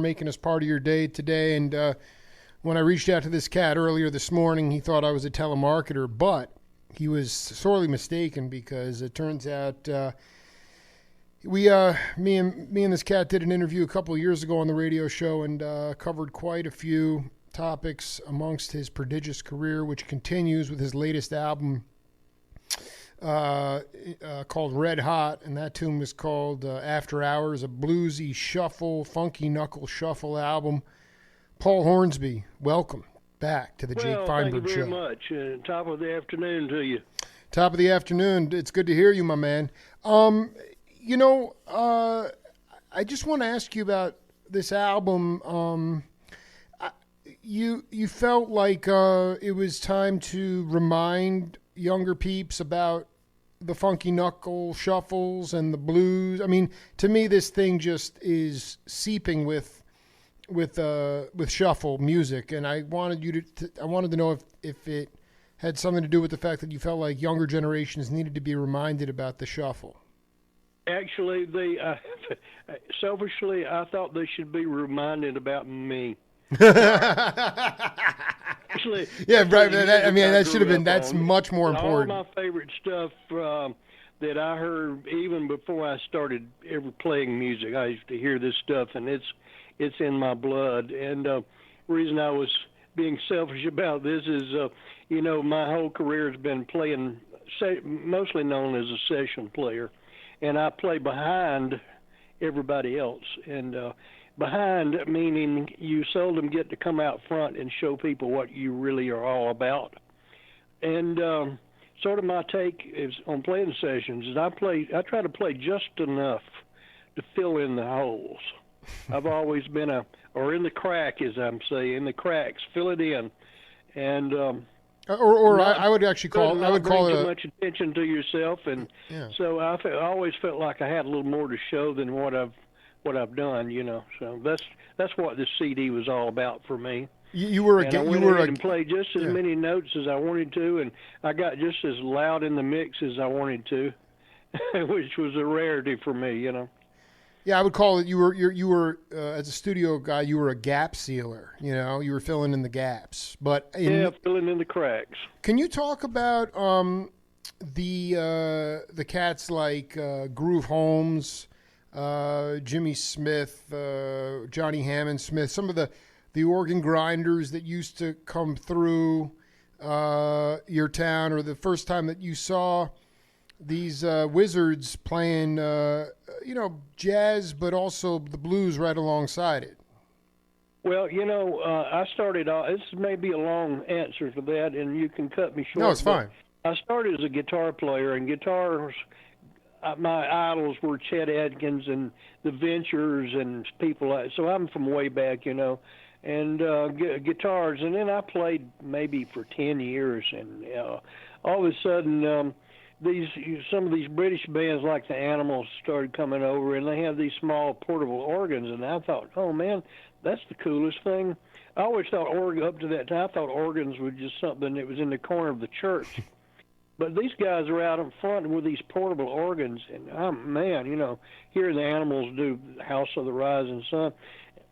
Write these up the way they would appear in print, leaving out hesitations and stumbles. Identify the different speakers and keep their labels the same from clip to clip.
Speaker 1: making us part of your day today. And when I reached out to this cat earlier this morning, he thought I was a telemarketer, but he was sorely mistaken because it turns out me and this cat did an interview a couple of years ago on the radio show and covered quite a few topics amongst his prodigious career, which continues with his latest album called Red Hot, and that tune was called After Hours, a bluesy shuffle, funky knuckle shuffle album. Paul Hornsby, welcome back to the Jake Feinberg Show.
Speaker 2: Thank you very much. Top of the afternoon to you.
Speaker 1: Top of the afternoon. It's good to hear you, my man. I just want to ask you about this album. You felt like it was time to remind younger peeps about the funky knuckle shuffles and the blues. I mean, to me, this thing just is seeping with shuffle music, and I wanted you I wanted to know if it had something to do with the fact that you felt like younger generations needed to be reminded about the shuffle.
Speaker 2: Actually, selfishly, I thought they should be reminded about me. Actually,
Speaker 1: yeah, right. That should have been. That's much more important.
Speaker 2: All my favorite stuff that I heard even before I started ever playing music, I used to hear this stuff, and it's in my blood. And the reason I was being selfish about this is, my whole career has been playing, mostly known as a session player, and I play behind everybody else. And behind, meaning you seldom get to come out front and show people what you really are all about. And sort of my take is on playing sessions is I try to play just enough to fill in the holes. I've always been or in the crack, as I'm saying, in the cracks, fill it in. And
Speaker 1: I would actually call it
Speaker 2: too much attention to yourself, and so I always felt like I had a little more to show than what I've done, So that's what this CD was all about for me.
Speaker 1: You were
Speaker 2: and played just as many notes as I wanted to, and I got just as loud in the mix as I wanted to, which was a rarity for me,
Speaker 1: Yeah, I would call it. You were as a studio guy, you were a gap sealer. You were filling in the gaps,
Speaker 2: filling in the cracks.
Speaker 1: Can you talk about the cats like Groove Holmes, Jimmy Smith, Johnny Hammond Smith, some of the organ grinders that used to come through your town, or the first time that you saw these wizards playing, jazz, but also the blues right alongside it?
Speaker 2: Well, I started off, this may be a long answer for that, and you can cut me short.
Speaker 1: No, it's fine.
Speaker 2: I started as a guitar player, and guitars, my idols were Chet Atkins and the Ventures and people like, so I'm from way back, and guitars. And then I played maybe for 10 years, and all of a sudden, some of these British bands like the Animals started coming over, and they have these small portable organs, and I thought, oh man, that's the coolest thing. I always thought up to that time, I thought organs were just something that was in the corner of the church. But these guys are out in front with these portable organs, and hearing the Animals do House of the Rising Sun,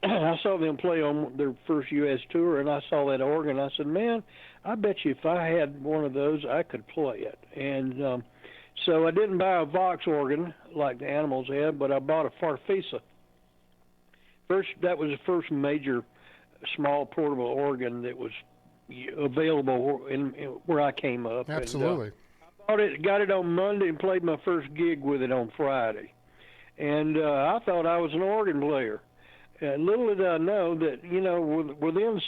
Speaker 2: I saw them play on their first U.S. tour, and I saw that organ. I said, man, I bet you if I had one of those, I could play it. And so I didn't buy a Vox organ like the Animals had, but I bought a Farfisa. That was the first major small portable organ that was available where I came up.
Speaker 1: Absolutely.
Speaker 2: And, I bought it, got it on Monday, and played my first gig with it on Friday. And I thought I was an organ player. And little did I know that, within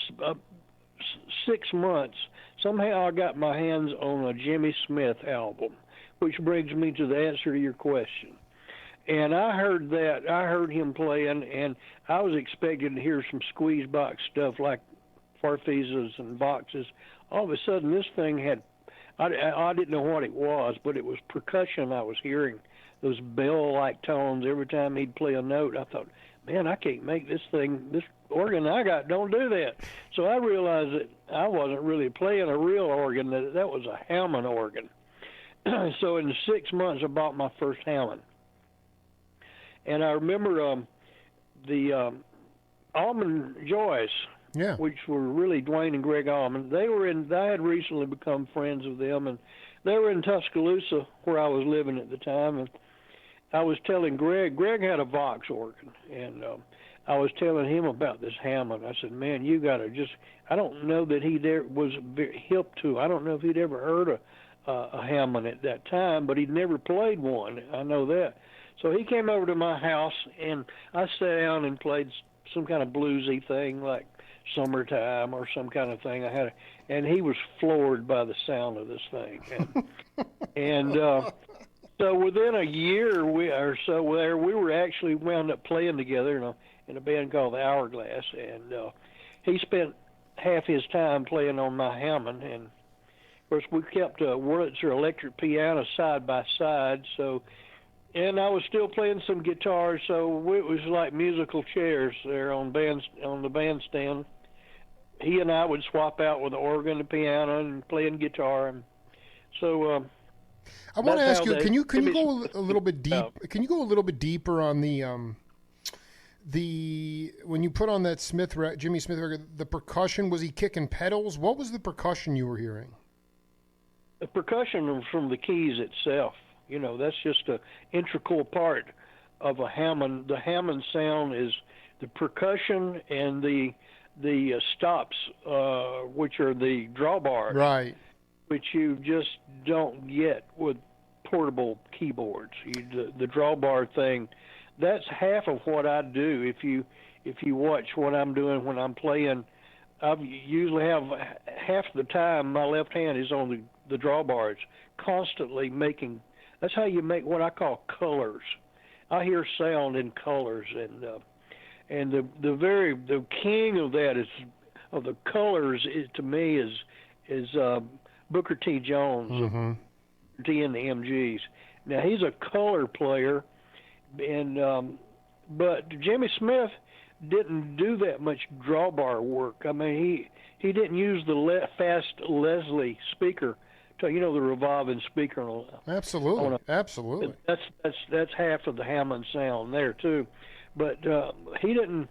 Speaker 2: 6 months, somehow I got my hands on a Jimmy Smith album, which brings me to the answer to your question. And I heard him playing, and I was expecting to hear some squeeze box stuff like Farfisas and boxes. All of a sudden, this thing had, I didn't know what it was, but it was percussion I was hearing, those bell-like tones every time he'd play a note. I thought, man, I can't make this organ I got don't do that. So I realized that I wasn't really playing a real organ, that was a Hammond organ. So in 6 months, I bought my first Hammond. And I remember the Almond Joyce,
Speaker 1: Yeah.
Speaker 2: which were really Dwayne and Greg Almond. I had recently become friends with them, and they were in Tuscaloosa where I was living at the time. And I was telling Greg had a Vox organ, and I was telling him about this Hammond. I said, man, you got to just, I don't know that he there was very hip to. I don't know if he'd ever heard a Hammond at that time, but he'd never played one. I know that. So he came over to my house, and I sat down and played some kind of bluesy thing like Summertime or some kind of thing. And he was floored by the sound of this thing. And so within a year or so there, we were actually wound up playing together in a band called the Hourglass. And he spent half his time playing on my Hammond. And, of course, we kept a Wurlitzer electric piano side by side. And I was still playing some guitar, so it was like musical chairs there on the bandstand. He and I would swap out with the organ and piano and playing guitar. And so
Speaker 1: I want to ask you, can you
Speaker 2: go
Speaker 1: a little bit deep? Can you go a little bit deeper on the when you put on that Jimmy Smith record, the percussion? Was he kicking pedals? What was the percussion you were hearing?
Speaker 2: The percussion was from the keys itself. You know, that's just an integral part of a Hammond. The Hammond sound is the percussion and the stops, which are the drawbars,
Speaker 1: right?
Speaker 2: Which you just don't get with portable keyboards. The drawbar thing, that's half of what I do. If you watch what I'm doing when I'm playing, I usually have half the time my left hand is on the drawbars, constantly making. That's how you make what I call colors. I hear sound in colors, and the king of that of the colors to me is Booker T. Jones,
Speaker 1: mm-hmm.
Speaker 2: T and the MGs. Now he's a color player, and but Jimmy Smith didn't do that much drawbar work. I mean he didn't use the fast Leslie speaker. The revolving speaker.
Speaker 1: Absolutely.
Speaker 2: That's half of the Hammond sound there too, but he didn't.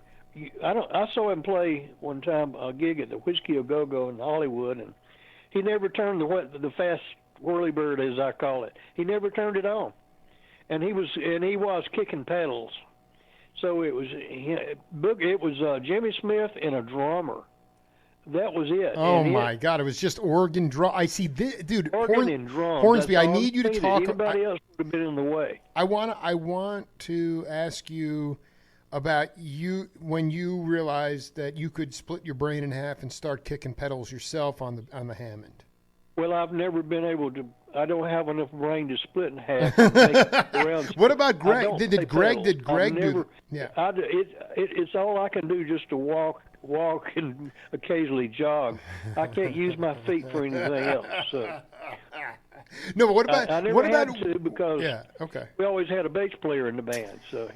Speaker 2: I saw him play one time a gig at the Whiskey A Go Go in Hollywood, and he never turned the fast whirlybird, as I call it. He never turned it on, and he was kicking pedals. So it was Jimmy Smith and a drummer. That was it.
Speaker 1: Oh, my God. It was just organ drum. I see this, dude.
Speaker 2: Organ and drum.
Speaker 1: Hornsby, I need you to talk.
Speaker 2: Anybody else would have been in the way.
Speaker 1: I want to ask you about when you realized that you could split your brain in half and start kicking pedals yourself on the Hammond.
Speaker 2: Well, I've never been able to. I don't have enough brain to split in half. And make it around.
Speaker 1: What about Greg? Did Greg
Speaker 2: do?
Speaker 1: Yeah.
Speaker 2: It's all I can do just to walk and occasionally jog. I can't use my feet for anything else. So.
Speaker 1: No, but what about?
Speaker 2: I never
Speaker 1: what
Speaker 2: had
Speaker 1: about?
Speaker 2: to because we always had a bass player in the band. So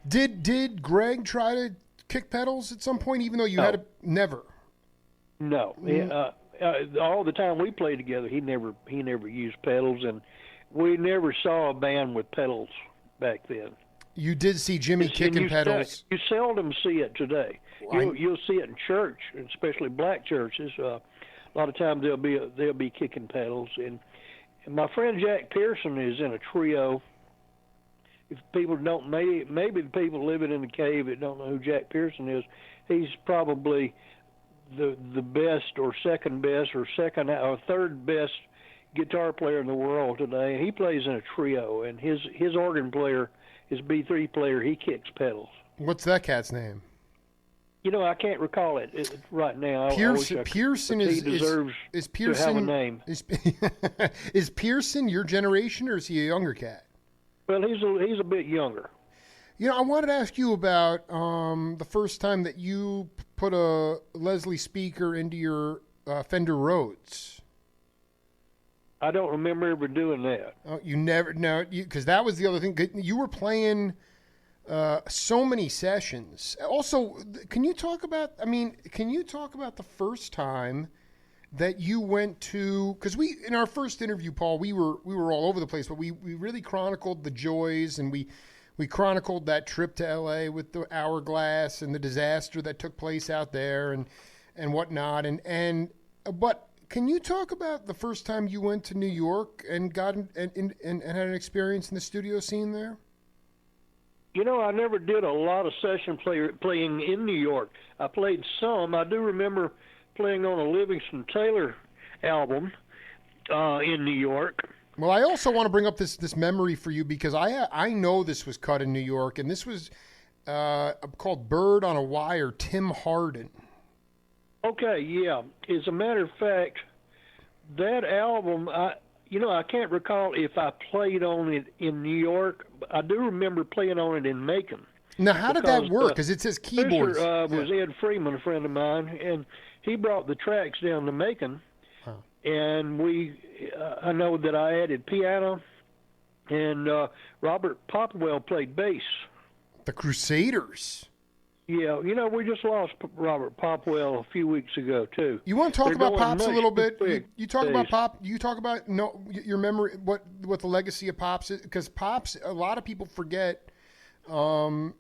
Speaker 1: Did Greg try to kick pedals at some point, even though you had to? Never.
Speaker 2: No. All the time we played together, he never used pedals, and we never saw a band with pedals back then.
Speaker 1: You did see Jimmy kicking pedals.
Speaker 2: You seldom see it today. You'll see it in church, especially black churches. A lot of times they'll be kicking pedals. And my friend Jack Pearson is in a trio. If people don't, maybe the people living in the cave that don't know who Jack Pearson is, he's probably the best or second best or third best guitar player in the world today. He plays in a trio, and his organ player, his B3 player, he kicks pedals.
Speaker 1: What's that cat's name?
Speaker 2: I can't recall it right now.
Speaker 1: Pearson
Speaker 2: deserves
Speaker 1: Pearson,
Speaker 2: to have a name.
Speaker 1: Is Pearson your generation, or is he a younger cat?
Speaker 2: Well, he's a bit younger.
Speaker 1: I wanted to ask you about the first time that you put a Leslie speaker into your Fender Rhodes.
Speaker 2: I don't remember ever doing that.
Speaker 1: Oh, you never? No, because that was the other thing. You were playing so many sessions. Also, can you talk about the first time that you went to? Because in our first interview, Paul, we were all over the place, but we really chronicled the joys, and we chronicled that trip to LA with the hourglass and the disaster that took place out there and whatnot. But can you talk about the first time you went to New York and got and had an experience in the studio scene there?
Speaker 2: You know, I never did a lot of session playing in New York. I played some. I do remember playing on a Livingston Taylor album in New York.
Speaker 1: Well, I also want to bring up this memory for you because I know this was cut in New York, and this was called Bird on a Wire, Tim Hardin.
Speaker 2: Okay, yeah. As a matter of fact, that album, I can't recall if I played on it in New York. I do remember playing on it in Macon.
Speaker 1: Now, how did that work? Because it says keyboards.
Speaker 2: Was Ed Freeman, a friend of mine, and he brought the tracks down to Macon, and I know that I added piano, and Robert Popwell played bass.
Speaker 1: The Crusaders.
Speaker 2: Yeah, we just lost Robert Popwell a few weeks ago too.
Speaker 1: You want to talk about Pops a little bit? You talk about Pop. You talk about your memory, what the legacy of Pops is, because Pops, a lot of people forget. The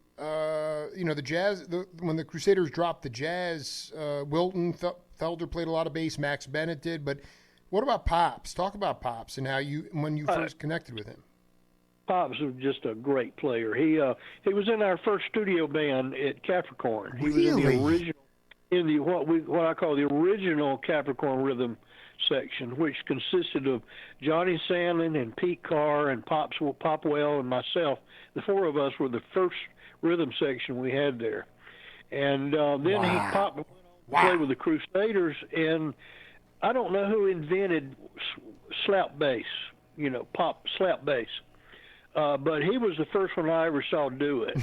Speaker 1: jazz. When the Crusaders dropped the jazz, Wilton Felder played a lot of bass. Max Bennett did. But what about Pops? Talk about Pops and when you first connected with him.
Speaker 2: Pops was just a great player. He was in our first studio band at Capricorn. He
Speaker 1: Really?
Speaker 2: was in the what I call the original Capricorn rhythm section, which consisted of Johnny Sandlin and Pete Carr and Popwell and myself. The four of us were the first rhythm section we had there. And then Pop went on to play with the Crusaders, and I don't know who invented slap bass, Pop slap bass. But he was the first one I ever saw do it.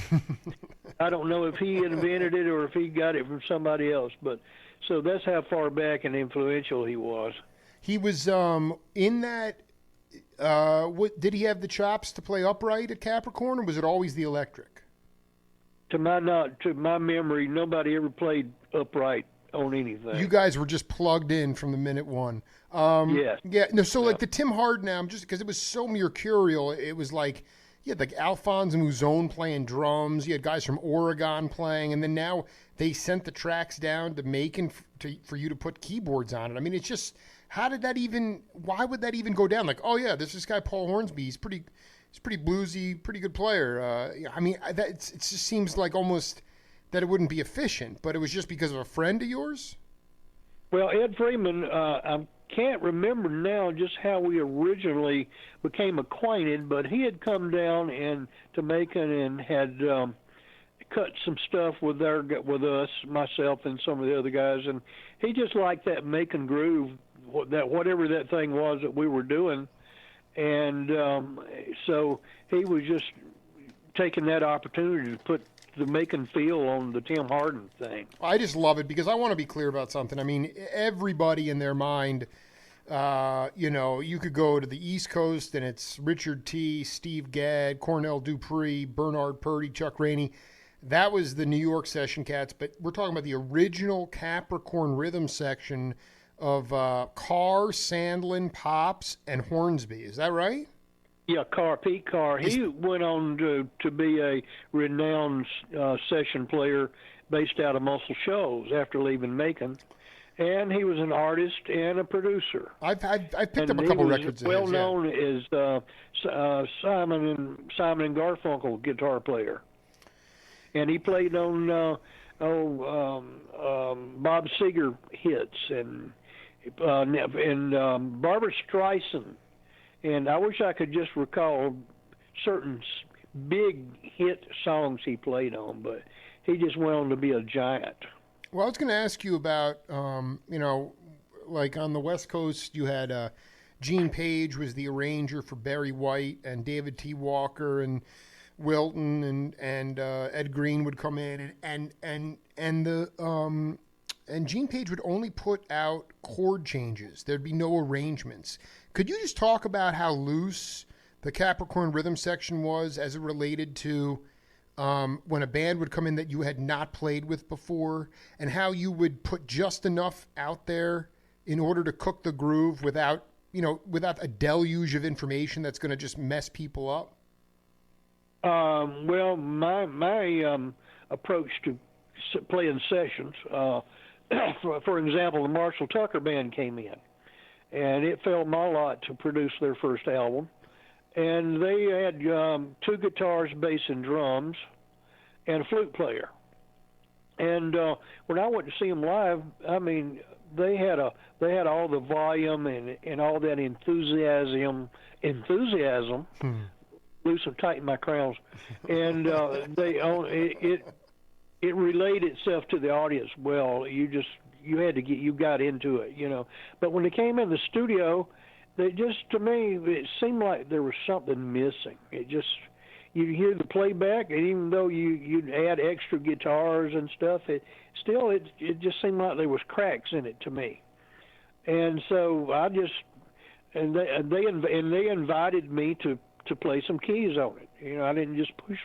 Speaker 2: I don't know if he invented it or if he got it from somebody else, but so that's how far back and influential he was.
Speaker 1: He was in that. Did he have the chops to play upright at Capricorn, or was it always the electric?
Speaker 2: To my memory, nobody ever played upright on anything.
Speaker 1: You guys were just plugged in from the minute one.
Speaker 2: Yes.
Speaker 1: Yeah. No. So like the Tim Hardin album, just because it was so mercurial, it was like you had like Alphonse Mouzon playing drums. You had guys from Oregon playing, and then now they sent the tracks down to Macon for you to put keyboards on it. I mean, it's just how did that even? Why would that even go down? Like, oh yeah, there's this guy Paul Hornsby. He's pretty bluesy, pretty good player. I mean, it just seems like almost that it wouldn't be efficient, but it was just because of a friend of yours.
Speaker 2: Well, Ed Freeman, I can't remember now just how we originally became acquainted, but he had come down to Macon and had cut some stuff with us, myself and some of the other guys, and he just liked that Macon groove, that whatever that thing was that we were doing, and so he was just taking that opportunity to put the Macon feel on the Tim Hardin thing.
Speaker 1: I just love it because I want to be clear about something. I mean, everybody in their mind, you could go to the East Coast and it's Richard T., Steve Gadd, Cornell Dupree, Bernard Purdy, Chuck Rainey. That was the New York session cats, but we're talking about the original Capricorn rhythm section of Carr, Sandlin, Pops, and Hornsby. Is that right?
Speaker 2: Yeah, Pete Carr. He went on to be a renowned session player based out of Muscle Shoals after leaving Macon, and he was an artist and a producer.
Speaker 1: I've picked up a couple records.
Speaker 2: Well known as Simon and Garfunkel guitar player, and he played on Bob Seger hits and Barbra Streisand. And I wish I could just recall certain big hit songs he played on, but he just went on to be a giant.
Speaker 1: Well, I was going to ask you about, like on the West Coast, you had Gene Page was the arranger for Barry White, and David T. Walker and Wilton and Ed Green would come in, and Gene Page would only put out chord changes. There'd be no arrangements. Could you just talk about how loose the Capricorn rhythm section was as it related to when a band would come in that you had not played with before, and how you would put just enough out there in order to cook the groove without a deluge of information that's going to just mess people up?
Speaker 2: Well, my approach to playing sessions, for example, the Marshall Tucker Band came in, and it fell my lot to produce their first album. And they had two guitars, bass, and drums, and a flute player. And when I went to see them live, I mean, they had all the volume and all that enthusiasm. Loose and tighten my crowns, and it relayed itself to the audience well. You got into it, you know. But when they came in the studio, to me, it seemed like there was something missing. You hear the playback, and even though you'd add extra guitars and stuff, it just seemed like there was cracks in it to me. And so they invited me to play some keys on it. You know, I didn't just push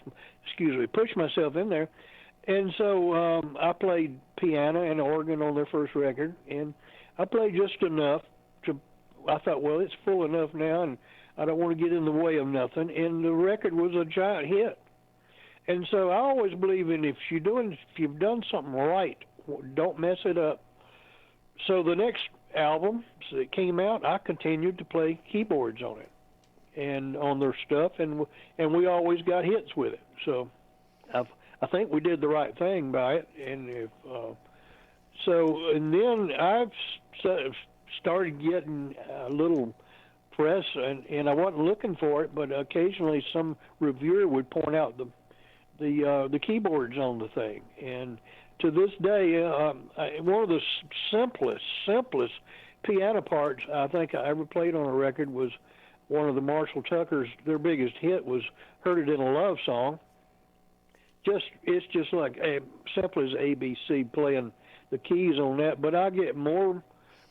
Speaker 2: myself in there. And so I played piano and organ on their first record, and I played just enough I thought, well, it's full enough now, and I don't want to get in the way of nothing. And the record was a giant hit. And so I always believe in if you've done something right, don't mess it up. So the next album that came out, I continued to play keyboards on it and on their stuff, and we always got hits with it. So I think we did the right thing by it. And then I've started getting a little press, and I wasn't looking for it, but occasionally some reviewer would point out the keyboards on the thing. And to this day, one of the simplest piano parts I think I ever played on a record was one of the Marshall Tucker's. Their biggest hit was "Heard It in a Love Song." It's just like simple as ABC playing the keys on that, but I get more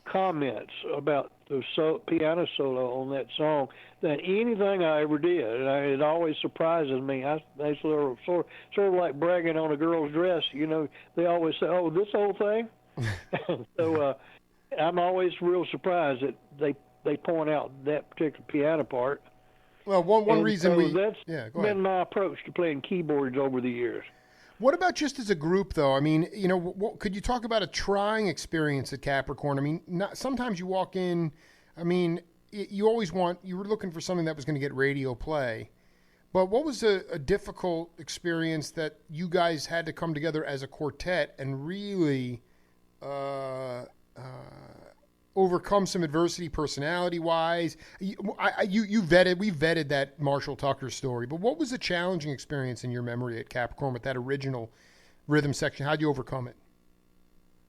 Speaker 2: comments about the piano solo on that song than anything I ever did. And it always surprises me. They sort of like bragging on a girl's dress. You know, they always say, "Oh, this whole thing." So I'm always real surprised that they point out that particular piano part.
Speaker 1: Well, one reason
Speaker 2: that's been my approach to playing keyboards over the years.
Speaker 1: What about just as a group, though? I mean, you know, could you talk about a trying experience at Capricorn? I mean, sometimes you walk in, I mean, you were looking for something that was going to get radio play. But what was a difficult experience that you guys had to come together as a quartet and really overcome some adversity personality-wise? We vetted that Marshall Tucker story, but what was the challenging experience in your memory at Capricorn with that original rhythm section? How'd you overcome it?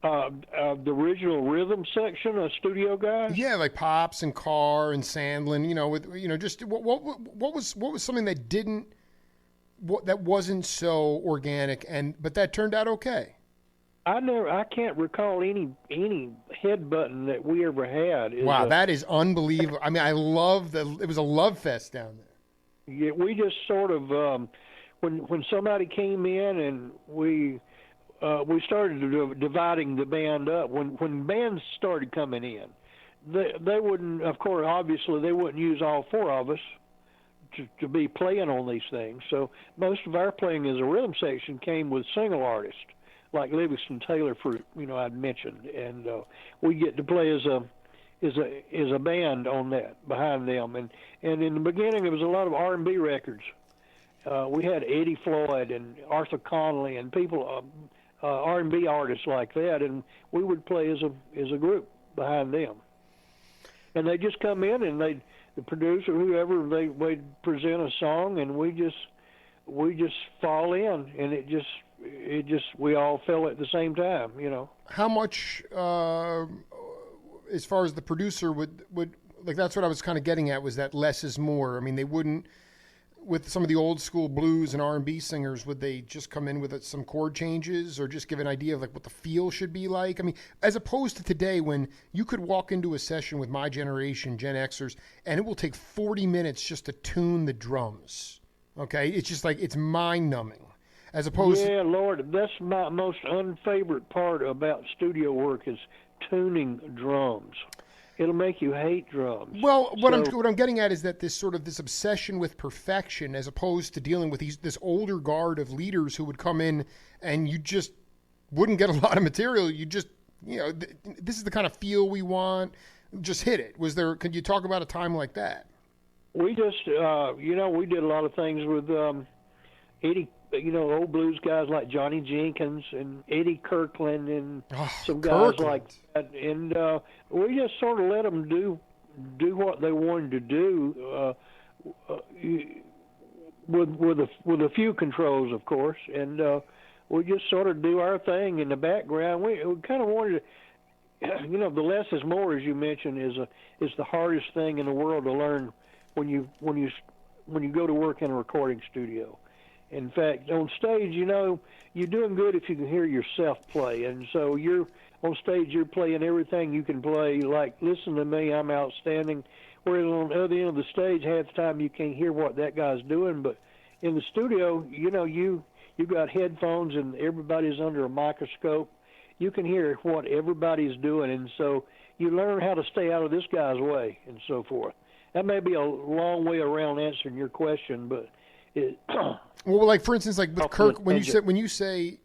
Speaker 2: The original rhythm section of Studio Guys?
Speaker 1: Yeah, like Pops and Carr and Sandlin, you know, with, you know, just what was something that wasn't so organic but that turned out okay?
Speaker 2: I can't recall any head button that we ever had.
Speaker 1: Wow, that is unbelievable. I mean, it was a love fest down there.
Speaker 2: Yeah, we just sort of when somebody came in and we started dividing the band up. When bands started coming in, they wouldn't, of course, obviously they wouldn't use all four of us to be playing on these things. So most of our playing as a rhythm section came with single artists, like Livingston Taylor, I'd mentioned, and we get to play as a band on that behind them. And in the beginning, it was a lot of R&B records. We had Eddie Floyd and Arthur Conley and people, R&B artists like that, and we would play as a group behind them. And they just come in, and the producer, whoever, they'd present a song, and we just fall in, and we all fell at the same time, you know.
Speaker 1: How much, as far as the producer would like, that's what I was kind of getting at, was that less is more. I mean, they wouldn't, with some of the old school blues and R&B singers, would they just come in with some chord changes or just give an idea of like what the feel should be like? I mean, as opposed to today when you could walk into a session with my generation, Gen Xers, and it will take 40 minutes just to tune the drums. Okay? It's just like, it's mind numbing. As opposed
Speaker 2: to, Lord, that's my most unfavorite part about studio work is tuning drums. it'll make you hate drums.
Speaker 1: Well, what
Speaker 2: So,
Speaker 1: I'm getting at is that this obsession with perfection, as opposed to dealing with this older guard of leaders who would come in and you just wouldn't get a lot of material. You just, this is the kind of feel we want. Just hit it. Could you talk about a time like that?
Speaker 2: we just, we did a lot of things with Eddie, old blues guys like Johnny Jenkins and Eddie Kirkland and some guys like that. And we just sort of let them do what they wanted to do with a few controls, of course. And we just sort of do our thing in the background. We kind of wanted to, the less is more, as you mentioned, is the hardest thing in the world to learn when you go to work in a recording studio. In fact, on stage, you're doing good if you can hear yourself play. And so you're on stage, you're playing everything you can play. Like, listen to me, I'm outstanding. Whereas on the other end of the stage, half the time you can't hear what that guy's doing. But in the studio, you got headphones and everybody's under a microscope. You can hear what everybody's doing. And so you learn how to stay out of this guy's way and so forth. That may be a long way around answering your question, but
Speaker 1: well, like for instance, like with Kirk, when you say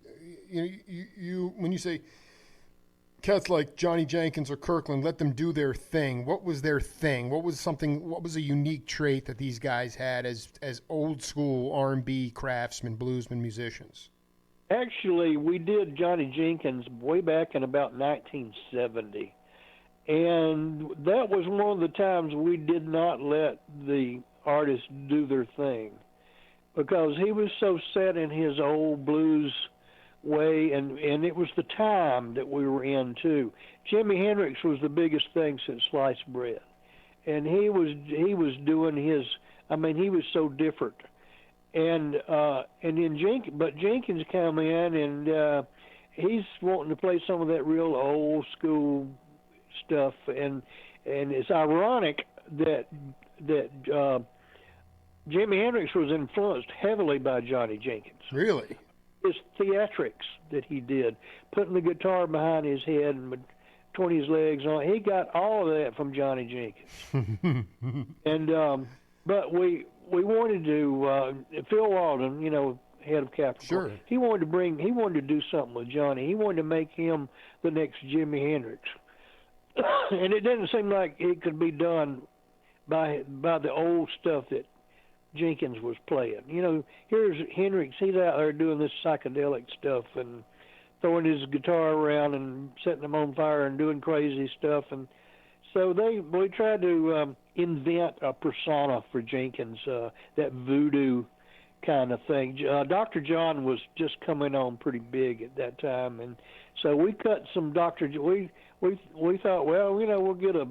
Speaker 1: cats like Johnny Jenkins or Kirkland, let them do their thing. What was their thing? What was a unique trait that these guys had as old school R&B craftsmen, bluesmen, musicians?
Speaker 2: Actually, we did Johnny Jenkins way back in about 1970. And that was one of the times we did not let the artists do their thing because he was so set in his old blues way, and it was the time that we were in, too. Jimi Hendrix was the biggest thing since sliced bread. And he was doing his, he was so different. And then Jenkins came in, and he's wanting to play some of that real old school stuff, and it's ironic that Jimi Hendrix was influenced heavily by Johnny Jenkins.
Speaker 1: Really?
Speaker 2: His theatrics that he did, putting the guitar behind his head and between his legs on, he got all of that from Johnny Jenkins. And but we wanted to Phil Walden, head of Capricorn.
Speaker 1: Sure.
Speaker 2: He wanted to do something with Johnny. He wanted to make him the next Jimi Hendrix. And it didn't seem like it could be done by the old stuff that Jenkins was playing. Here's Hendrix. He's out there doing this psychedelic stuff and throwing his guitar around and setting them on fire and doing crazy stuff. And so we tried to invent a persona for Jenkins, that voodoo kind of thing. Dr. John was just coming on pretty big at that time, and so we cut some we thought, well, we'll get a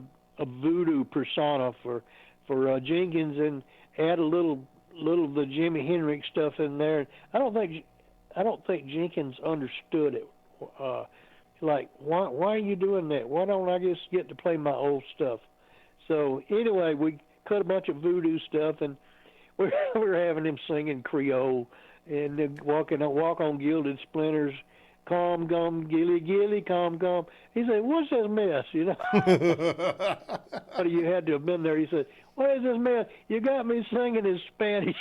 Speaker 2: voodoo persona for Jenkins and add a little of the Jimi Hendrix stuff in there. I don't think Jenkins understood it. Like, why are you doing that? Why don't I just get to play my old stuff? So anyway, we cut a bunch of voodoo stuff, and we're having him singing Creole and then walk on gilded splinters. Calm, gum, gilly, gilly, calm, gum. He said, what's this mess, You had to have been there. He said, what is this mess? You got me singing in Spanish.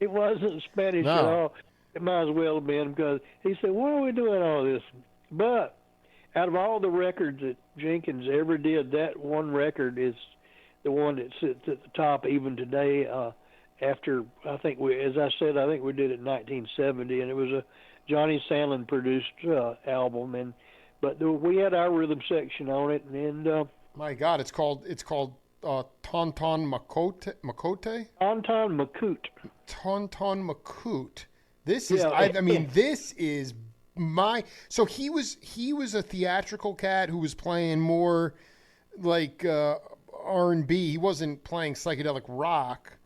Speaker 2: It wasn't Spanish at all. It might as well have been, because he said, why are we doing all this? But out of all the records that Jenkins ever did, that one record is the one that sits at the top even today. After, I think we did it in 1970, and it was a Johnny Sandlin produced album, but we had our rhythm section on it, and
Speaker 1: my God, it's called Tonton Makote.
Speaker 2: Tonton Makut.
Speaker 1: Tonton Makut. This is, this is my. So he was a theatrical cat who was playing more like R&B. He wasn't playing psychedelic rock.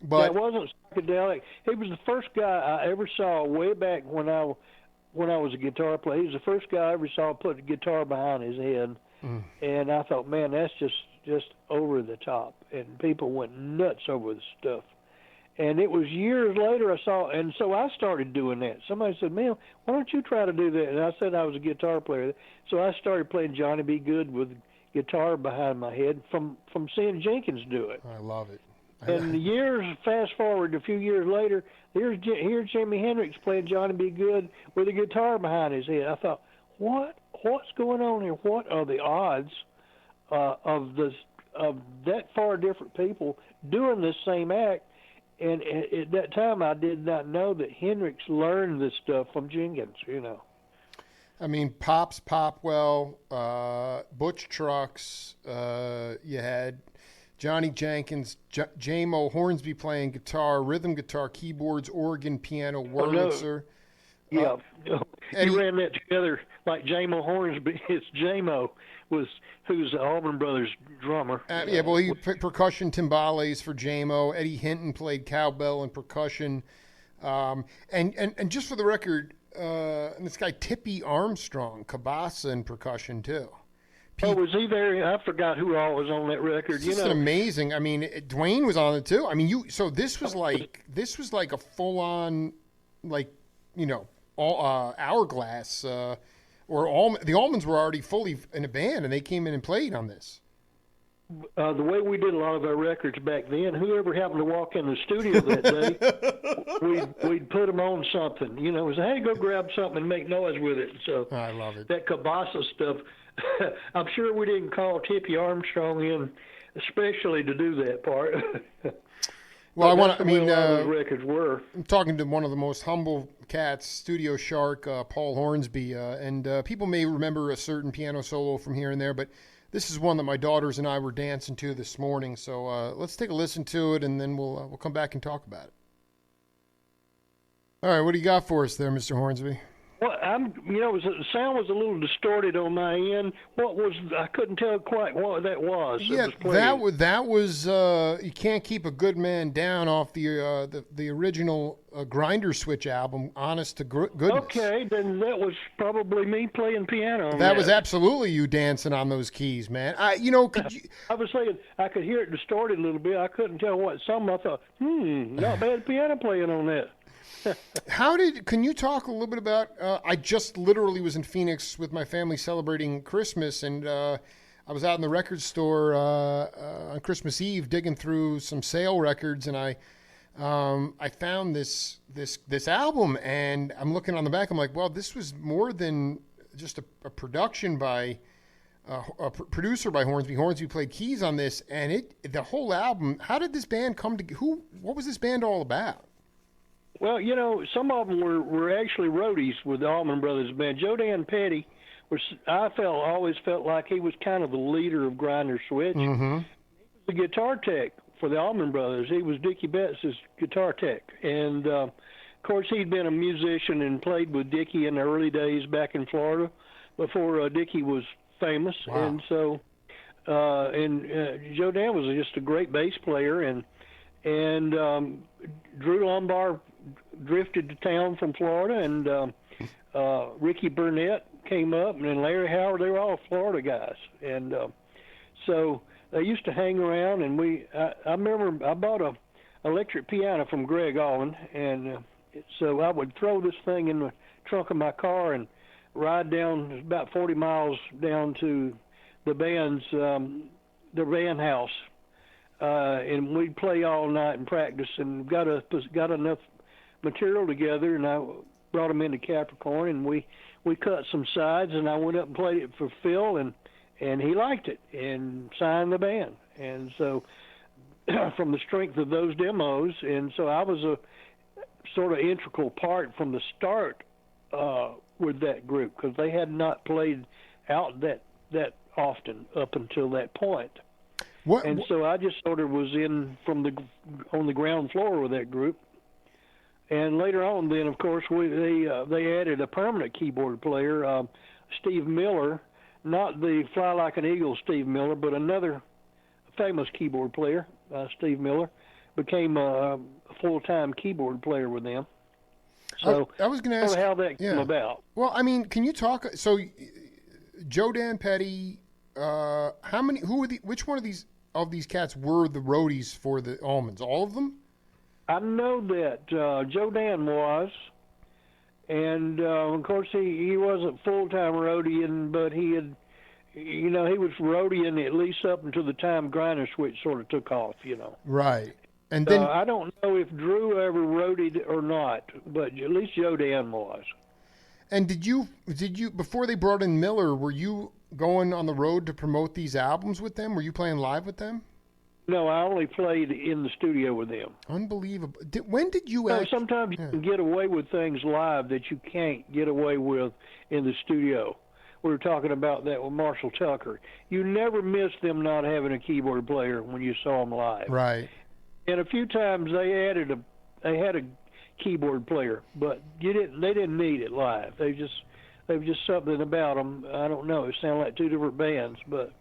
Speaker 1: But
Speaker 2: it wasn't psychedelic. He was the first guy I ever saw way back when I was a guitar player. He was the first guy I ever saw put a guitar behind his head, and I thought, man, that's just over the top, and people went nuts over the stuff. And it was years later I saw, and so I started doing that. Somebody said, man, why don't you try to do that? And I said I was a guitar player, so I started playing Johnny B. Good with guitar behind my head from seeing Jenkins do it.
Speaker 1: I love it.
Speaker 2: And fast forward a few years later, here's Jimi Hendrix playing Johnny B. Good with a guitar behind his head. I thought, what's going on here? What are the odds of that far different people doing this same act? And at that time, I did not know that Hendrix learned this stuff from Jenkins,
Speaker 1: I mean, Pops Popwell, Butch Trucks, you had Johnny Jenkins, J-Mo Hornsby playing guitar, rhythm guitar, keyboards, organ, piano, Wurlitzer.
Speaker 2: Yeah, he ran that together like J-Mo Hornsby. It's J-Mo who's the Allman Brothers drummer.
Speaker 1: He played percussion, timbales for J-Mo. Eddie Hinton played cowbell and percussion. And just for the record, and this guy Tippy Armstrong, cabasa and percussion too.
Speaker 2: Was he there? I forgot who all was on that record.
Speaker 1: It's amazing. I mean, Dwayne was on it too. I mean, So this was like a full on, hourglass. The Allmans were already fully in a band, and they came in and played on this.
Speaker 2: The way we did a lot of our records back then, whoever happened to walk in the studio that day, we'd put them on something. Say, hey, go grab something and make noise with it. So
Speaker 1: I love it.
Speaker 2: That cabasa stuff. I'm sure we didn't call Tippy Armstrong in especially to do that part.
Speaker 1: Well,
Speaker 2: those records were.
Speaker 1: I'm talking to one of the most humble cats, Studio Shark, Paul Hornsby, and people may remember a certain piano solo from here and there, but this is one that my daughters and I were dancing to this morning. So let's take a listen to it, and then we'll come back and talk about it. All right, what do you got for us there, Mr. Hornsby?
Speaker 2: Well, the sound was a little distorted on my end. I couldn't tell quite what that was.
Speaker 1: Yeah, that was you can't keep a good man down off the original Grinder Switch album, Honest to Goodness.
Speaker 2: Okay, then that was probably me playing piano on that.
Speaker 1: That was absolutely you dancing on those keys, man. I
Speaker 2: was saying I could hear it distorted a little bit. I couldn't tell what some. I thought, not bad piano playing on that.
Speaker 1: Can you talk a little bit about, I just literally was in Phoenix with my family celebrating Christmas, and I was out in the record store on Christmas Eve digging through some sale records, and I found this album, and I'm looking on the back, I'm like, well, this was more than just a production by a producer by Hornsby. Hornsby played keys on this, and the whole album, how did this band come to, what was this band all about?
Speaker 2: Well, some of them were actually roadies with the Allman Brothers band. Joe Dan Petty always felt like he was kind of the leader of Grinder Switch.
Speaker 1: Mm-hmm.
Speaker 2: He was the guitar tech for the Allman Brothers. He was Dickie Betts' guitar tech. And, of course, he'd been a musician and played with Dickie in the early days back in Florida before Dickie was famous.
Speaker 1: Wow.
Speaker 2: And so Joe Dan was just a great bass player. And Drew Lombard drifted to town from Florida, and Ricky Burnett came up, and then Larry Howard. They were all Florida guys, and so they used to hang around. And I remember I bought a electric piano from Greg Allman, and so I would throw this thing in the trunk of my car and ride down about 40 miles down to the band's their band house. And we'd play all night and practice, and got enough material together, and I brought them into Capricorn, and we cut some sides, and I went up and played it for Phil, and he liked it and signed the band. And so from the strength of those demos, and so I was a sort of integral part from the start with that group, because they had not played out that often up until that point. So I just sort of was on the ground floor with that group. And later on, then, of course, they added a permanent keyboard player, Steve Miller, not the Fly Like an Eagle Steve Miller, but another famous keyboard player, Steve Miller, became a full-time keyboard player with them. So
Speaker 1: I was going to ask
Speaker 2: how that came about.
Speaker 1: Well, I mean, can you talk? So, Joe Dan Petty, which one of these cats were the roadies for the Allmans? All of them?
Speaker 2: I know that Joe Dan was, and of course he wasn't full-time roadieing, but he had, you know, he was roadieing at least up until the time Grinder Switch sort of took off, you know.
Speaker 1: Right. And then
Speaker 2: I don't know if Drew ever roadied or not, but at least Joe Dan was.
Speaker 1: and did you before they brought in Miller, were you going on the road to promote these albums with them? Were you playing live with them?
Speaker 2: No, I only played in the studio with them.
Speaker 1: Unbelievable. When did you
Speaker 2: No,
Speaker 1: actually?
Speaker 2: sometimes you can get away with things live that you can't get away with in the studio. We were talking about that with Marshall Tucker. You never miss them not having a keyboard player when you saw them live.
Speaker 1: Right.
Speaker 2: And a few times they had a keyboard player, but they didn't need it live. There was just something about them. I don't know. It sounded like two different bands, but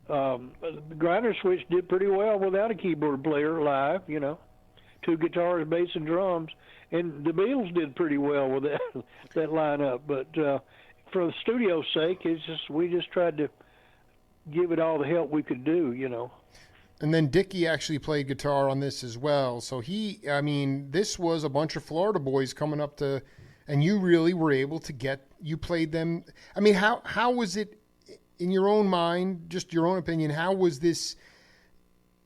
Speaker 2: the Grinder Switch did pretty well without a keyboard player live. You know, two guitars, bass, and drums, and the Beatles did pretty well with that lineup. But for the studio's sake, we just tried to give it all the help we could do. You know.
Speaker 1: And then Dickie actually played guitar on this as well. So this was a bunch of Florida boys coming up to, and you really were able to you played them. I mean, how was it in your own mind, just your own opinion, how was this,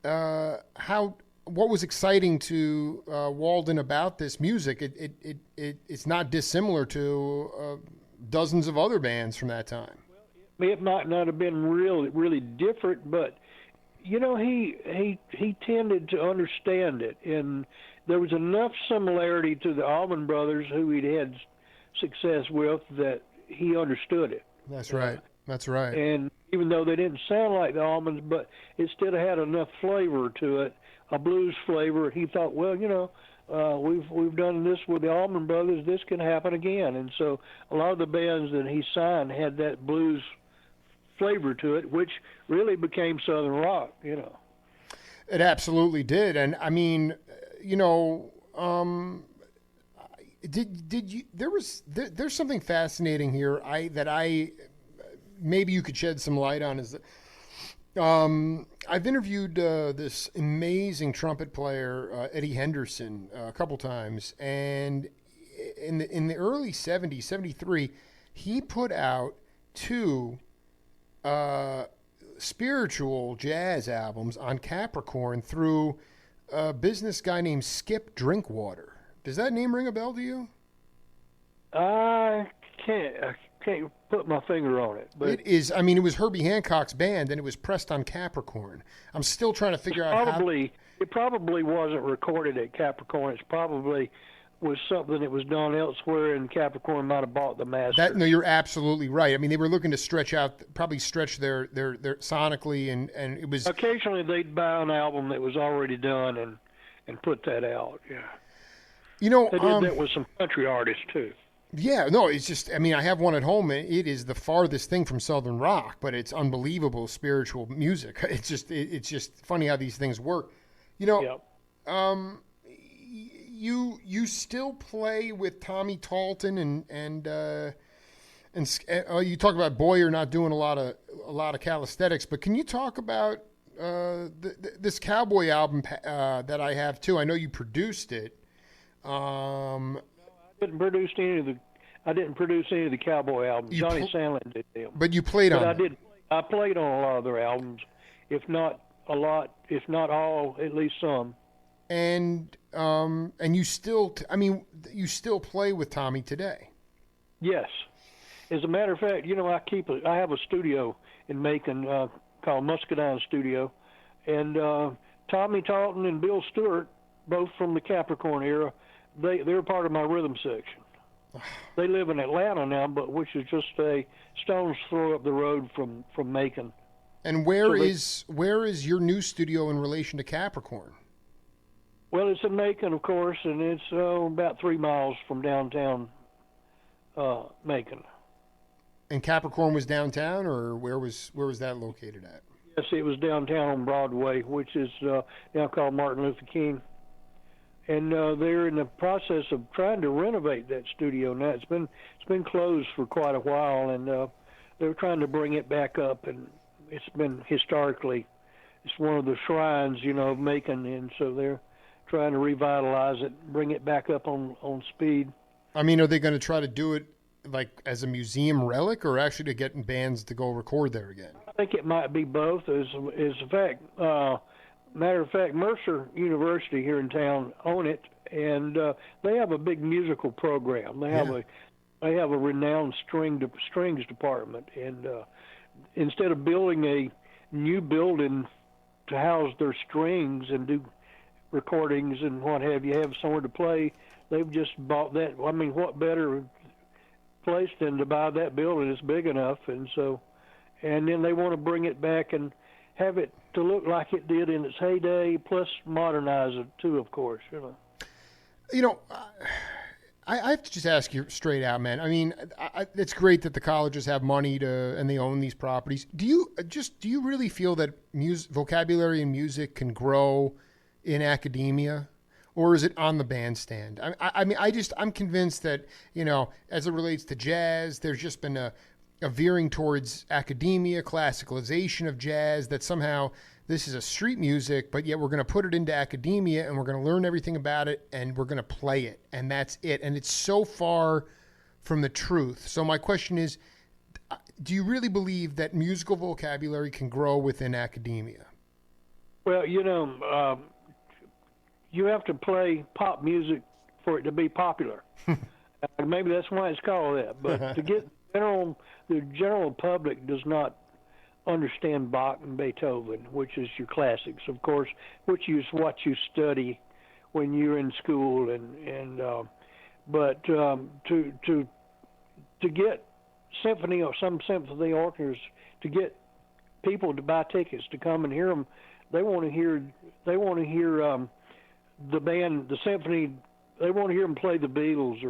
Speaker 1: what was exciting to Walden about this music? It's not dissimilar to dozens of other bands from that time.
Speaker 2: It might not have been really different, but you know, he tended to understand it, and there was enough similarity to the Allman Brothers, who he'd had success with, that he understood it.
Speaker 1: That's right. That's right.
Speaker 2: And even though they didn't sound like the Allmans, but it still had enough flavor to it, a blues flavor. He thought, well, you know, we've done this with the Allman Brothers. This can happen again. And so a lot of the bands that he signed had that blues flavor to it, which really became Southern rock, you know.
Speaker 1: It absolutely did. And I mean, you know, there's something fascinating here maybe you could shed some light on, is that I've interviewed this amazing trumpet player, Eddie Henderson, a couple times, and in the early 70s, 73, he put out two spiritual jazz albums on Capricorn through a business guy named Skip Drinkwater. Does that name ring a bell to you?
Speaker 2: I can't put my finger on it, but
Speaker 1: it is. I mean, it was Herbie Hancock's band, and it was pressed on Capricorn. I'm still trying to figure out
Speaker 2: it probably wasn't recorded at Capricorn. It's probably was something that was done elsewhere, and Capricorn might have bought the master.
Speaker 1: No, you're absolutely right. I mean, they were looking to stretch their sonically, and it was
Speaker 2: occasionally they'd buy an album that was already done and put that out. Yeah,
Speaker 1: you know,
Speaker 2: they did that with some country artists too.
Speaker 1: Yeah, no, it's just, I mean, I have one at home, and it is the farthest thing from Southern rock, but it's unbelievable spiritual music. It's just funny how these things work. You know,
Speaker 2: yep.
Speaker 1: You still play with Tommy Talton and you talk about Boyer not doing a lot of calisthenics, but can you talk about this Cowboy album that I have too? I know you produced it.
Speaker 2: I didn't produce any of the Cowboy albums. Johnny Sandlin did them.
Speaker 1: But you played on them.
Speaker 2: I played on a lot of their albums, if not a lot, if not all, at least some.
Speaker 1: And you still, you still play with Tommy today.
Speaker 2: Yes. As a matter of fact, you know, I have a studio in Macon called Muscadine Studio, and Tommy Talton and Bill Stewart, both from the Capricorn era, they're part of my rhythm section. They live in Atlanta now, which is just a stone's throw up the road from Macon.
Speaker 1: And where is your new studio in relation to Capricorn?
Speaker 2: Well, it's in Macon, of course, and it's about 3 miles from downtown Macon. And
Speaker 1: Capricorn was downtown, or where was that located at?
Speaker 2: Yes, it was downtown on Broadway, which is now called Martin Luther King. And they're in the process of trying to renovate that studio now. It's been closed for quite a while, and they're trying to bring it back up. And it's been historically, it's one of the shrines, you know, of Macon, and so they're trying to revitalize it, bring it back up on speed.
Speaker 1: I mean, are they going to try to do it like as a museum relic, or actually to get bands to go record there again?
Speaker 2: I think it might be both. Matter of fact, Mercer University here in town own it, and they have a big musical program. They have a renowned strings department, and instead of building a new building to house their strings and do recordings and what have you, have somewhere to play, they've just bought that. I mean, what better place than to buy that building? It's big enough, and then they want to bring it back and have it to look like it did in its heyday, plus modernize it too, of course.
Speaker 1: I have to just ask you straight out, man. I mean, it's great that the colleges have money and they own these properties. Do you really feel that vocabulary and music can grow in academia, or is it on the bandstand? I'm convinced that, as it relates to jazz, there's just been a veering towards academia, classicalization of jazz, that somehow this is a street music, but yet we're going to put it into academia and we're going to learn everything about it and we're going to play it, and that's it. And it's so far from the truth. So my question is, do you really believe that musical vocabulary can grow within academia?
Speaker 2: Well, you have to play pop music for it to be popular. Maybe that's why it's called that. But to get the general public does not understand Bach and Beethoven, which is your classics, of course, which is what you study when you're in school, but to get symphony or some symphony orchestras, to get people to buy tickets to come and hear them, they want to hear the band, the symphony. They want to hear them play the Beatles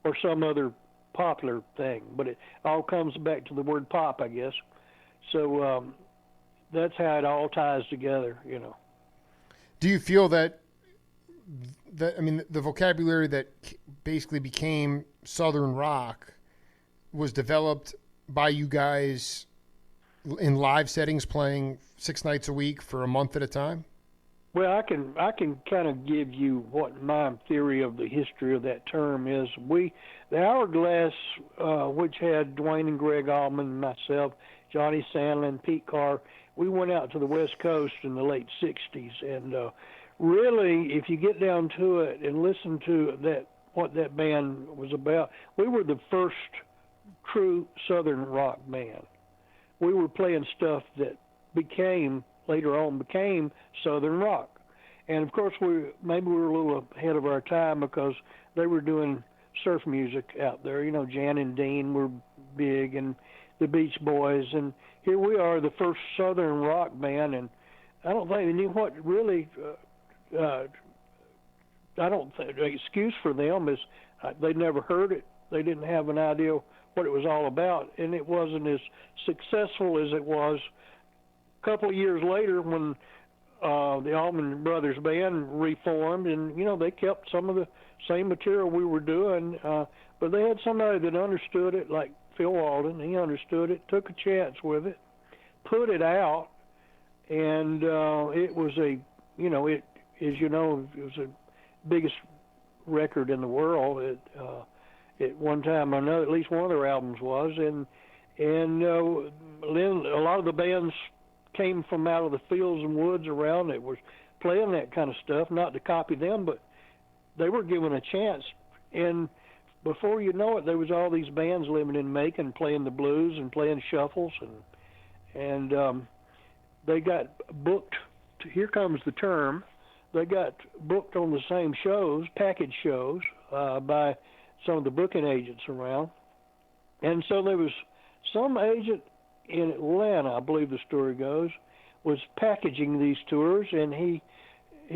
Speaker 2: or some other popular thing, but it all comes back to the word pop, I guess. So that's how it all ties together,
Speaker 1: Do you feel that the vocabulary that basically became Southern rock was developed by you guys in live settings, playing 6 nights a week for a month at a time?
Speaker 2: Well, I can kind of give you what my theory of the history of that term is. The Hourglass, which had Dwayne and Greg Allman, myself, Johnny Sandlin, Pete Carr, we went out to the West Coast in the late 60s. And really, if you get down to it and listen to what that band was about, we were the first true Southern rock band. We were playing stuff that later on became Southern rock. And of course, we were a little ahead of our time because they were doing surf music out there. Jan and Dean were big, and the Beach Boys, and here we are, the first Southern rock band, and I don't think they knew what really, I don't think the excuse for them is they'd never heard it. They didn't have an idea what it was all about, and it wasn't as successful as it was a couple of years later when the Allman Brothers Band reformed, and they kept some of the same material we were doing, but they had somebody that understood it, like Phil Walden. He understood it, took a chance with it, put it out, and it was it was the biggest record in the world at one time or another. At least one of their albums was, and then a lot of the bands came from out of the fields and woods around that was playing that kind of stuff, not to copy them, but they were given a chance. And before you know it, there was all these bands living in Macon playing the blues and playing shuffles, and they got booked. Here comes the term. They got booked on the same shows, package shows, by some of the booking agents around. And so there was some agent in Atlanta, I believe the story goes, was packaging these tours, and he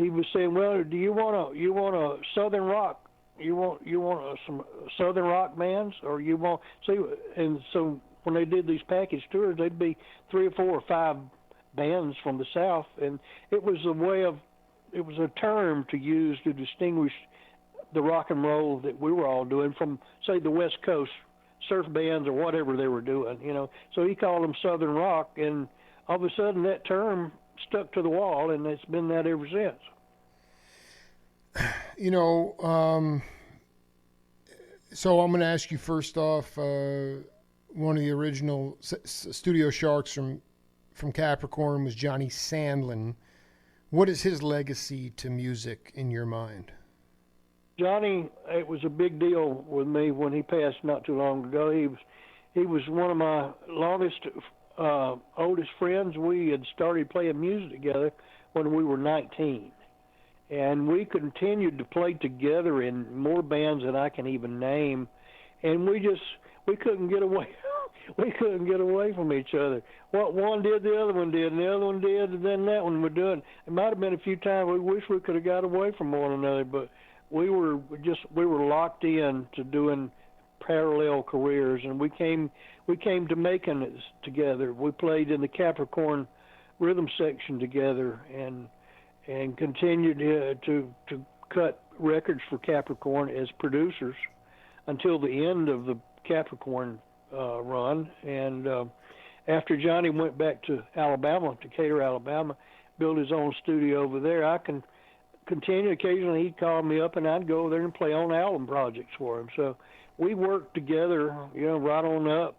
Speaker 2: was saying, "Well, do you want a Southern rock? You want some Southern rock bands, or you want see?" And so when they did these package tours, they'd be 3 or 4 or 5 bands from the South, and it was a term to use to distinguish the rock and roll that we were all doing from, say, the West Coast surf bands or whatever they were doing, So he called them Southern rock, and all of a sudden that term stuck to the wall, and it's been that ever since.
Speaker 1: So I'm going to ask you first off. One of the original studio sharks from Capricorn was Johnny Sandlin. What is his legacy to music in your mind?
Speaker 2: Johnny, it was a big deal with me when he passed not too long ago. He was one of my longest, oldest friends. We had started playing music together when we were 19, and we continued to play together in more bands than I can even name. And we couldn't get away. We couldn't get away from each other. What one did, the other one did, and the other one did, and then that one would do it. It might have been a few times we wish we could have got away from one another, but we were locked in to doing parallel careers, and we came to making it together. We played in the Capricorn rhythm section together, and continued to cut records for Capricorn as producers until the end of the Capricorn run. And after Johnny went back to Alabama, Decatur, Alabama, built his own studio over there, I can continue. Occasionally he'd call me up, and I'd go there and play on album projects for him. So we worked together, right on up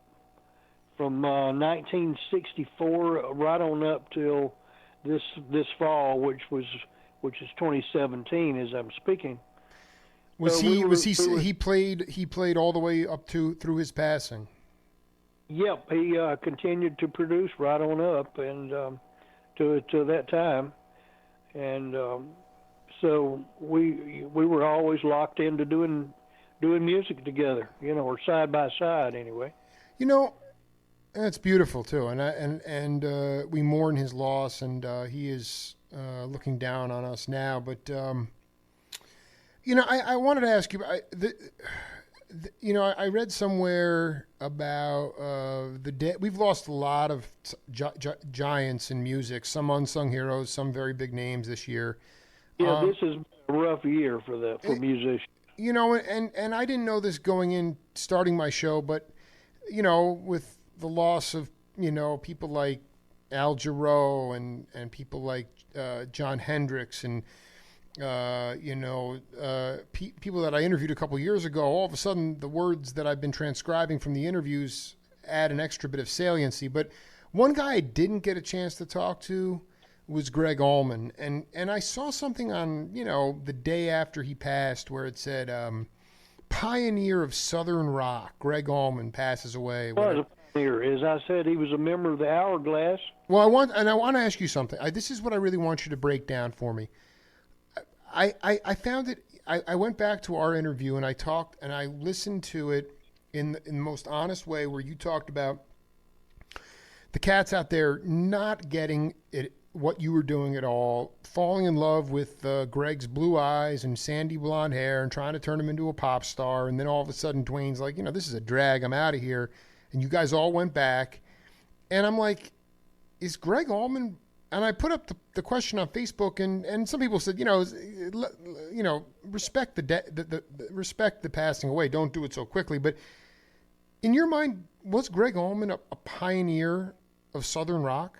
Speaker 2: from 1964 right on up till this fall, which is 2017 as I'm speaking.
Speaker 1: He played all the way up to through his passing?
Speaker 2: Yep, he continued to produce right on up and to that time, and so we were always locked into doing music together, or side by side anyway.
Speaker 1: That's beautiful too, and we mourn his loss, and he is looking down on us now. But I wanted to ask you. I read somewhere about we've lost a lot of giants in music. Some unsung heroes, some very big names this year.
Speaker 2: Yeah, this is a rough year for musicians.
Speaker 1: And I didn't know this going in starting my show, but with the loss of people like Al Jarreau and people like John Hendricks and people that I interviewed a couple years ago, all of a sudden the words that I've been transcribing from the interviews add an extra bit of saliency. But one guy I didn't get a chance to talk to was Greg Allman, and I saw something on the day after he passed where it said pioneer of Southern rock, Greg Allman passes away.
Speaker 2: Was a pioneer, as I said, he was a member of the Hourglass.
Speaker 1: Well, I want to ask you something. This is what I really want you to break down for me. I found it. I went back to our interview and I talked and I listened to it in the most honest way, where you talked about the cats out there not getting it, what you were doing at all, falling in love with Greg's blue eyes and sandy blonde hair and trying to turn him into a pop star. And then all of a sudden Dwayne's like, this is a drag. I'm out of here. And you guys all went back. And I'm like, is Greg Allman? And I put up the question on Facebook, and some people said, respect respect the passing away. Don't do it so quickly. But in your mind, was Greg Allman a pioneer of Southern rock?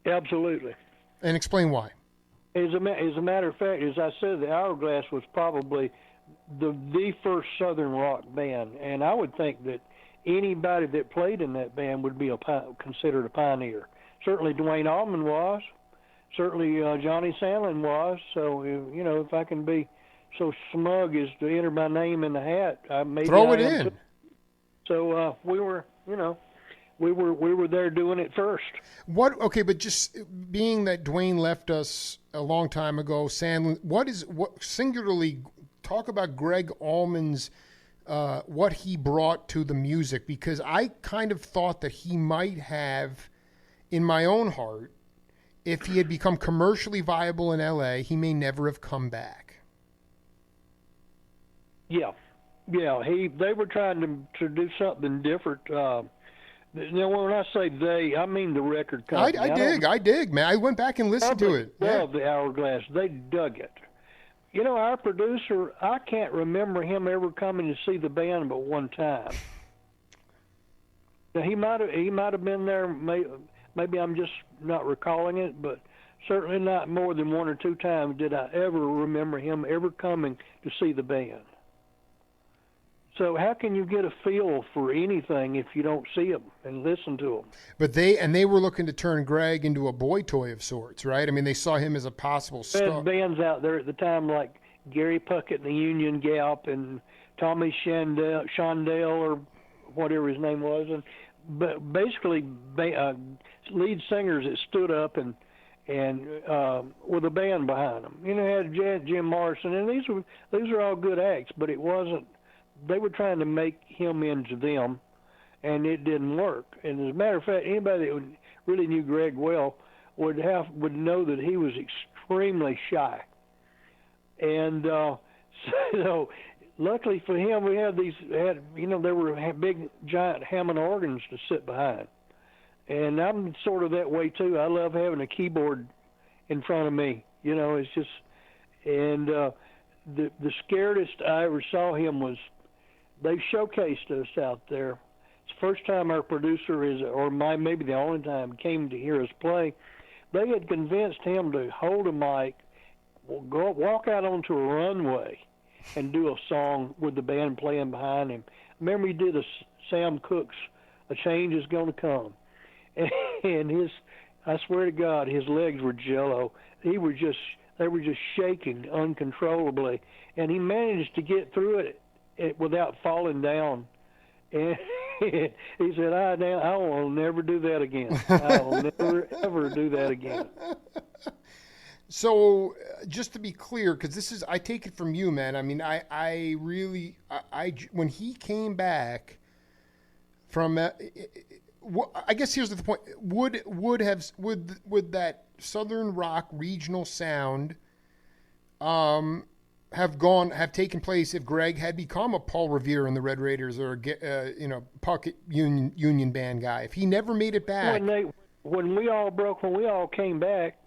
Speaker 2: Absolutely.
Speaker 1: And explain why.
Speaker 2: As a matter of fact, as I said, the Hourglass was probably the first Southern rock band, and I would think that anybody that played in that band would be considered a pioneer. Certainly Dwayne Allman was. Certainly Johnny Sandlin was. So, if I can be so smug as to enter my name in the hat, maybe
Speaker 1: throw it in.
Speaker 2: So we were there doing it first.
Speaker 1: What? Okay, but just being that Dwayne left us a long time ago, Sandlin. What singularly? Talk about Greg Allman's what he brought to the music, because I kind of thought that he might have, in my own heart, if he had become commercially viable in L.A., he may never have come back. Yeah.
Speaker 2: They were trying to do something different. When I say they, I mean the record company.
Speaker 1: I dig, man. I went back and listened to it.
Speaker 2: The Hourglass. They dug it. Our producer, I can't remember him ever coming to see the band but one time. Now, he might have been there. Maybe I'm just not recalling it, but certainly not more than one or two times did I ever remember him ever coming to see the band. So how can you get a feel for anything if you don't see them and listen to them?
Speaker 1: But they were looking to turn Greg into a boy toy of sorts, right? I mean, they saw him as a possible
Speaker 2: They
Speaker 1: star.
Speaker 2: had bands out there at the time like Gary Puckett and the Union Gap and Tommy Shondell or whatever his name was, and but basically lead singers that stood up and with a band behind them. You know, had Jim Morrison, and these were all good acts, but it wasn't. They were trying to make him into them, and it didn't work. And as a matter of fact, anybody that really knew Greg well would know that he was extremely shy. And so, luckily for him, we had there were big giant Hammond organs to sit behind. And I'm sort of that way too. I love having a keyboard in front of me. You know, it's just, and the scaredest I ever saw him was they showcased us out there. It's the first time our producer maybe the only time, came to hear us play. They had convinced him to hold a mic, walk out onto a runway, and do a song with the band playing behind him. Remember, he did a Sam Cooke's "A Change Is Gonna Come," and I swear to God, his legs were jello. They were just shaking uncontrollably, and he managed to get through it without falling down. And he said, I will never do that again. I will never, ever do that again.
Speaker 1: So, just to be clear, because I take it from you, man. I mean, I really, when he came back from, I guess here's the point: would that Southern rock regional sound, have taken place if Greg had become a Paul Revere in the Red Raiders or Puckett Union Band guy? If he never made it back,
Speaker 2: when we all came back,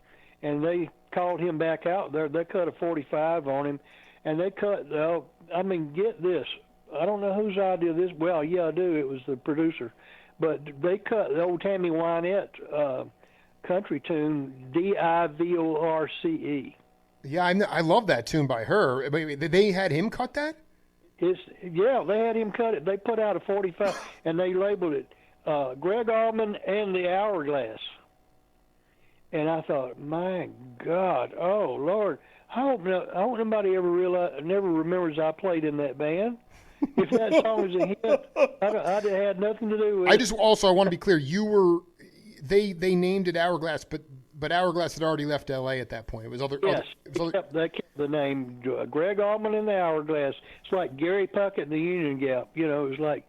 Speaker 2: and they called him back out there, they cut a 45 on him, and they cut. Get this. I don't know whose idea this. Well, yeah, I do. It was the producer, but they cut the old Tammy Wynette country tune, Divorce.
Speaker 1: Yeah, I love that tune by her. They had him cut that?
Speaker 2: They had him cut it. They put out a 45, and they labeled it Greg Allman and the Hourglass. And I thought, my God, oh, Lord, I hope nobody never remembers I played in that band. If that song was a hit, I had nothing to do with it.
Speaker 1: I want to be clear. They named it Hourglass, but Hourglass had already left L.A. at that point. It was other.
Speaker 2: Yes, they kept the name Greg Allman and the Hourglass. It's like Gary Puckett and the Union Gap. You know, it was like,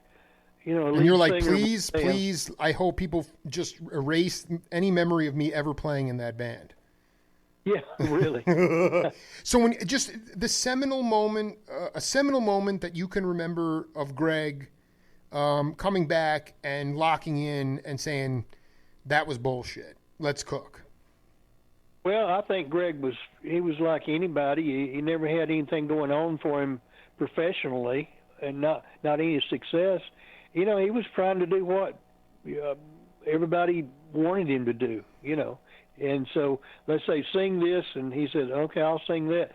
Speaker 1: and you're like, please, I hope people just erase any memory of me ever playing in that band.
Speaker 2: Yeah, really.
Speaker 1: So when just the seminal moment, a seminal moment that you can remember of Greg coming back and locking in and saying, that was bullshit. Let's cook.
Speaker 2: Well, I think Greg was like anybody. He never had anything going on for him professionally, and not any success. You know, he was trying to do what everybody wanted him to do. You know, and so let's say sing this, and he said, "Okay, I'll sing that,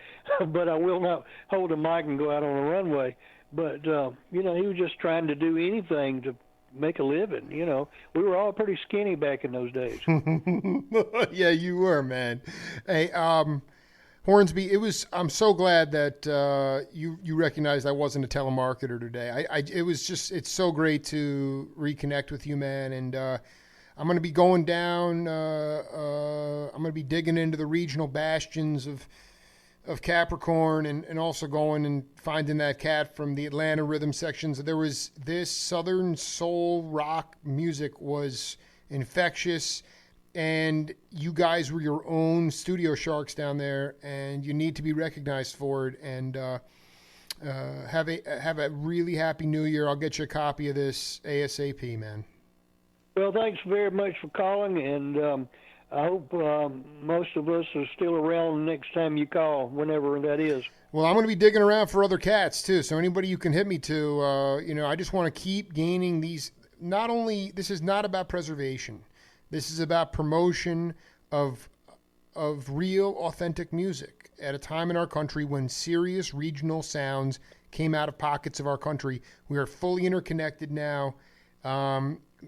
Speaker 2: but I will not hold a mic and go out on a runway." But he was just trying to do anything to make a living. You know, we were all pretty skinny back in those days.
Speaker 1: Yeah, you were, man. Hey, Hornsby, I'm so glad that you recognized I wasn't a telemarketer today. It's so great to reconnect with you, man. And I'm going to be going down. I'm going to be digging into the regional bastions of Capricorn and also going and finding that cat from the Atlanta rhythm sections. There was this Southern soul rock music was infectious, and you guys were your own studio sharks down there, and you need to be recognized for it. And have a really happy New Year. I'll get you a copy of this ASAP, man.
Speaker 2: Well, thanks very much for calling, and I hope most of us are still around next time you call, whenever that is.
Speaker 1: Well, I'm going to be digging around for other cats, too. So anybody you can hit me to, I just want to keep gaining these. This is not about preservation. This is about promotion of real, authentic music at a time in our country when serious regional sounds came out of pockets of our country. We are fully interconnected now.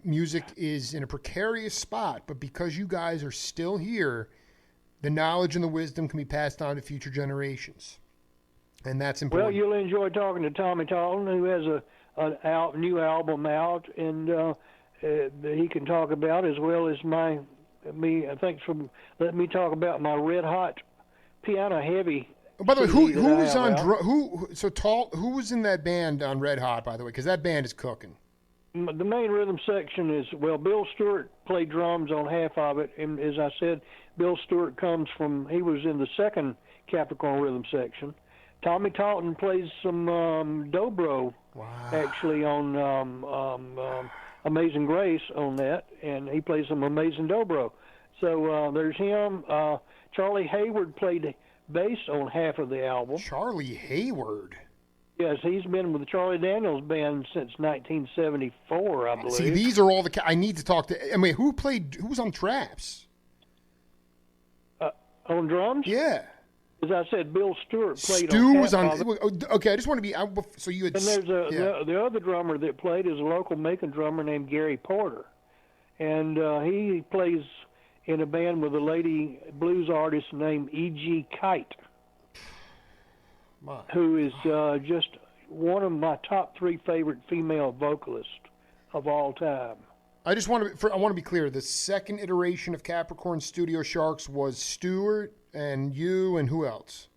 Speaker 1: Music is in a precarious spot, but because you guys are still here, the knowledge and the wisdom can be passed on to future generations. And that's important.
Speaker 2: Well, you'll enjoy talking to Tommy Talton, who has a new album out, and that he can talk about, as well as me. Thanks for letting me talk about my Red Hot piano heavy.
Speaker 1: By the way,
Speaker 2: CD
Speaker 1: who was on
Speaker 2: out.
Speaker 1: who was in that band on Red Hot? By the way, because that band is cooking.
Speaker 2: The main rhythm section is, well, Bill Stewart played drums on half of it, and as I said, Bill Stewart he was in the second Capricorn rhythm section. Tommy Talton plays some dobro, actually, on Amazing Grace on that, and he plays some amazing dobro. So there's him. Charlie Hayward played bass on half of the album.
Speaker 1: Charlie Hayward?
Speaker 2: Yes, he's been with the Charlie Daniels Band since 1974, I believe.
Speaker 1: See, these are all I need to talk to. I mean, who was on traps?
Speaker 2: On drums?
Speaker 1: Yeah.
Speaker 2: As I said, Bill Stewart played
Speaker 1: Stu
Speaker 2: on
Speaker 1: was on.
Speaker 2: half of it.
Speaker 1: Okay, I just want to be. So you had.
Speaker 2: And there's the other drummer that played is a local Macon drummer named Gary Porter, and he plays in a band with a lady blues artist named E.G. Kite, who is just one of my top 3 favorite female vocalists of all time.
Speaker 1: I just want to be clear. The second iteration of Capricorn Studio Sharks was Stewart and you and who else?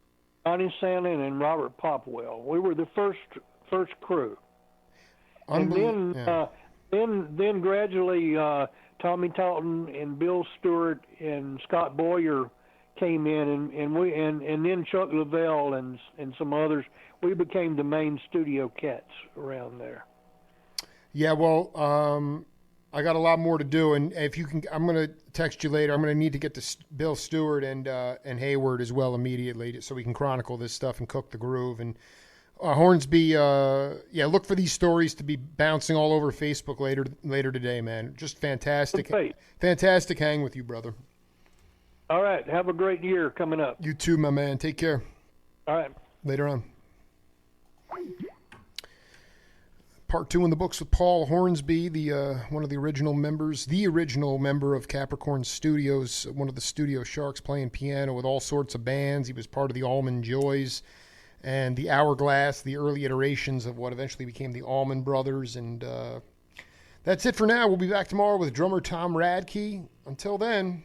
Speaker 2: Johnny Sandlin and Robert Popwell. We were the first crew. And then gradually Tommy Talton and Bill Stewart and Scott Boyer came in, and then Chuck Lavelle and some others. We became the main studio cats around there.
Speaker 1: Yeah, well, I got a lot more to do, and if you can, I'm going to text you later. I'm going to need to get to Bill Stewart and Hayward as well immediately, so we can chronicle this stuff and cook the groove. And Hornsby, look for these stories to be bouncing all over Facebook later today, man. Just fantastic, fantastic hang with you, brother.
Speaker 2: All right, have a great year coming up.
Speaker 1: You too, my man. Take care.
Speaker 2: All right.
Speaker 1: Later on. Part 2 in the books with Paul Hornsby, one of the original members, the original member of Capricorn Studios, one of the Studio Sharks, playing piano with all sorts of bands. He was part of the Allman Joys and the Hourglass, the early iterations of what eventually became the Allman Brothers. And that's it for now. We'll be back tomorrow with drummer Tom Radke. Until then,